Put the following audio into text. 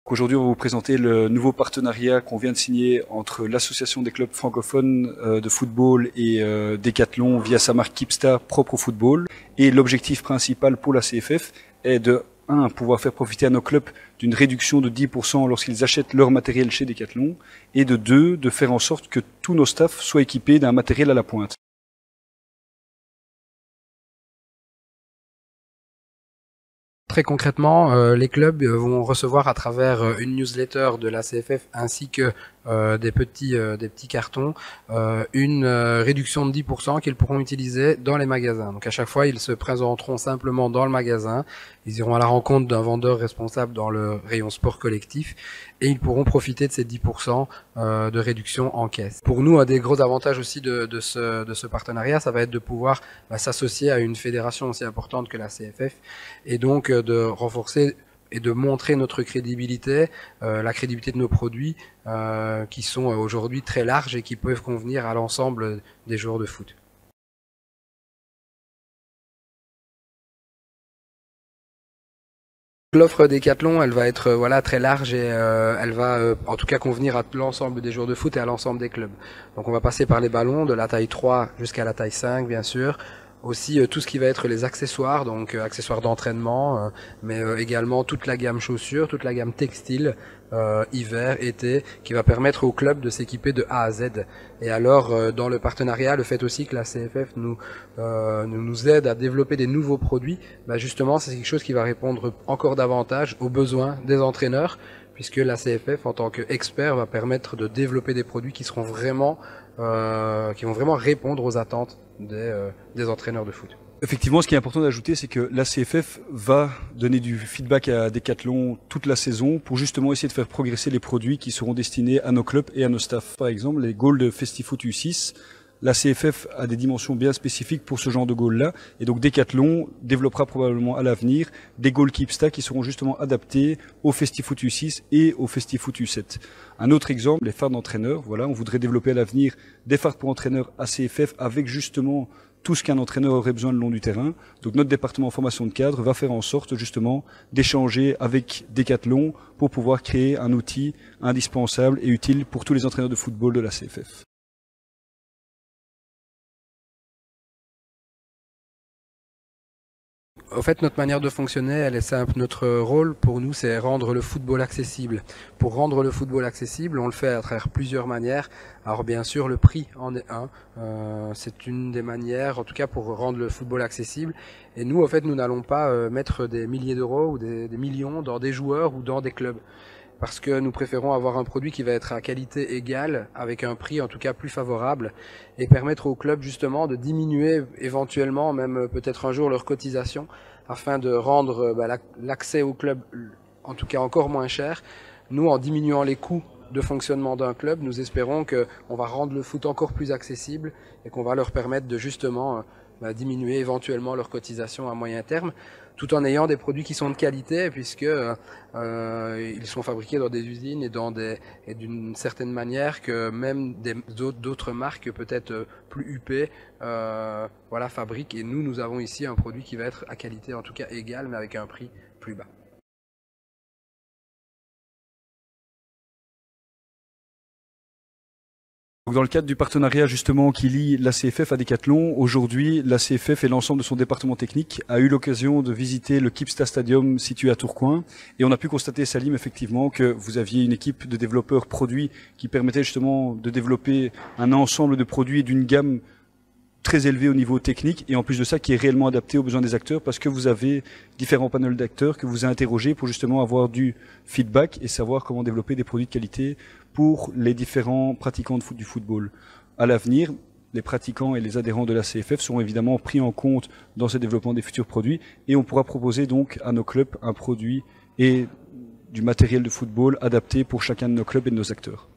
Aujourd'hui, on va vous présenter le nouveau partenariat qu'on vient de signer entre l'association des clubs francophones de football et Decathlon via sa marque Keepsta propre au football. Et l'objectif principal pour la CFF est de pouvoir faire profiter à nos clubs d'une réduction de 10% lorsqu'ils achètent leur matériel chez Decathlon, et de 2, de faire en sorte que tous nos staffs soient équipés d'un matériel à la pointe. Très concrètement, les clubs vont recevoir à travers une newsletter de la CFF ainsi que des petits cartons une réduction de 10% qu'ils pourront utiliser dans les magasins. Donc à chaque fois, ils se présenteront simplement dans le magasin, ils iront à la rencontre d'un vendeur responsable dans le rayon sport collectif et ils pourront profiter de ces 10% de réduction en caisse. Pour nous, un des gros avantages aussi de ce partenariat, ça va être de pouvoir s'associer à une fédération aussi importante que la CFF et donc de renforcer et de montrer notre crédibilité, la crédibilité de nos produits qui sont aujourd'hui très larges et qui peuvent convenir à l'ensemble des joueurs de foot. L'offre Decathlon, elle va être très large et elle va en tout cas convenir à l'ensemble des joueurs de foot et à l'ensemble des clubs. Donc on va passer par les ballons de la taille 3 jusqu'à la taille 5 bien sûr. Aussi tout ce qui va être les accessoires, donc accessoires d'entraînement, mais également toute la gamme chaussures, toute la gamme textile, hiver, été, qui va permettre au club de s'équiper de A à Z. Et alors dans le partenariat, le fait aussi que la CFF nous aide à développer des nouveaux produits, justement c'est quelque chose qui va répondre encore davantage aux besoins des entraîneurs, puisque la CFF en tant qu'expert va permettre de développer des produits qui seront qui vont vraiment répondre aux attentes des entraîneurs de foot. Effectivement, ce qui est important d'ajouter, c'est que la CFF va donner du feedback à Decathlon toute la saison pour justement essayer de faire progresser les produits qui seront destinés à nos clubs et à nos staffs. Par exemple, les goals de FestiFoot U6, la CFF a des dimensions bien spécifiques pour ce genre de goals-là, et donc Decathlon développera probablement à l'avenir des goals Keepsta qui seront justement adaptés au FestiFoot U6 et au FestiFoot U7. Un autre exemple, les phares d'entraîneurs. Voilà, on voudrait développer à l'avenir des phares pour entraîneurs à CFF avec justement tout ce qu'un entraîneur aurait besoin le long du terrain. Donc notre département formation de cadre va faire en sorte justement d'échanger avec Decathlon pour pouvoir créer un outil indispensable et utile pour tous les entraîneurs de football de la CFF. En fait, notre manière de fonctionner, elle est simple. Notre rôle, pour nous, c'est rendre le football accessible. Pour rendre le football accessible, on le fait à travers plusieurs manières. Alors bien sûr, le prix en est un. C'est une des manières, en tout cas, pour rendre le football accessible. Et nous, en fait, nous n'allons pas mettre des milliers d'euros ou des millions dans des joueurs ou dans des clubs. Parce que nous préférons avoir un produit qui va être à qualité égale, avec un prix en tout cas plus favorable, et permettre aux clubs justement de diminuer éventuellement, même peut-être un jour, leur cotisation, afin de rendre l'accès au club en tout cas encore moins cher. Nous, en diminuant les coûts de fonctionnement d'un club, nous espérons qu'on va rendre le foot encore plus accessible et qu'on va leur permettre de justement diminuer éventuellement leur cotisation à moyen terme, tout en ayant des produits qui sont de qualité, puisque ils sont fabriqués dans des usines et d'une certaine manière que même d'autres marques peut-être plus huppées fabriquent. Et nous avons ici un produit qui va être à qualité en tout cas égale, mais avec un prix plus bas. Dans le cadre du partenariat justement qui lie la CFF à Decathlon, aujourd'hui la CFF et l'ensemble de son département technique a eu l'occasion de visiter le Keepsta Stadium situé à Tourcoing, et on a pu constater, Salim, effectivement que vous aviez une équipe de développeurs produits qui permettait justement de développer un ensemble de produits d'une gamme très élevé au niveau technique, et en plus de ça qui est réellement adapté aux besoins des acteurs, parce que vous avez différents panels d'acteurs que vous interrogez pour justement avoir du feedback et savoir comment développer des produits de qualité pour les différents pratiquants du football. À l'avenir, les pratiquants et les adhérents de la CFF seront évidemment pris en compte dans ce développement des futurs produits, et on pourra proposer donc à nos clubs un produit et du matériel de football adapté pour chacun de nos clubs et de nos acteurs.